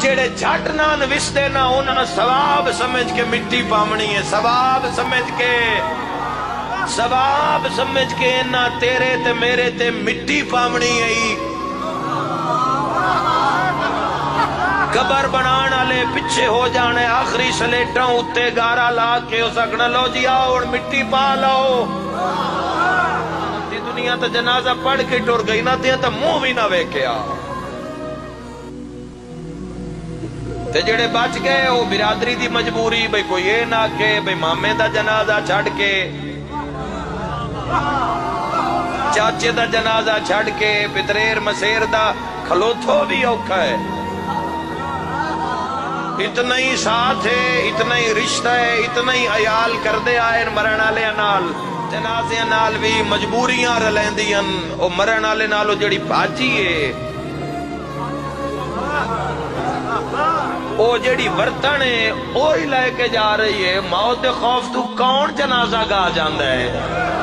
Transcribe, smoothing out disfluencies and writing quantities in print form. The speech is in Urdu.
جڑے جھٹ نہ وسدے نہ انہاں ثواب سمجھ کے مٹی پامنی ہے، ثواب سمجھ کے نہ تیرے تے میرے تے مٹی پامنی ہے۔ قبر بنان والے پیچھے ہو جانے، آخری سلیٹاں اتے گارا لا کے ہو سکنا لو جی آؤ اور مٹی پا لو۔ دنیا تو جنازہ پڑھ کے ٹر گئی نہ تو منہ بھی نہ ویکھیا، تے جڑے بچ گئے وہ برادری دی مجبوری، بھئی کوئی یہ نہ کہ بھئی مامے دا جنازہ چھڑ کے، چاچے دا جنازہ چھڑ کے، پتریر مسیر دا کھلوتھو بھی اوکھا ہے۔ اتنا ہی ساتھ ہے، اتنا ہی رشتہ ہے، اتنا ہی عیال کردے آئے مرن والے نال، جنازے نال بھی مجبوریاں رلیندیاں، او مرن والے نالو جڑی بھاجی ہے، او جڑی برتن ہے وہی لے کے جا رہی ہے۔ موت دے خوف تو کون جنازہ گا جاندا ہے؟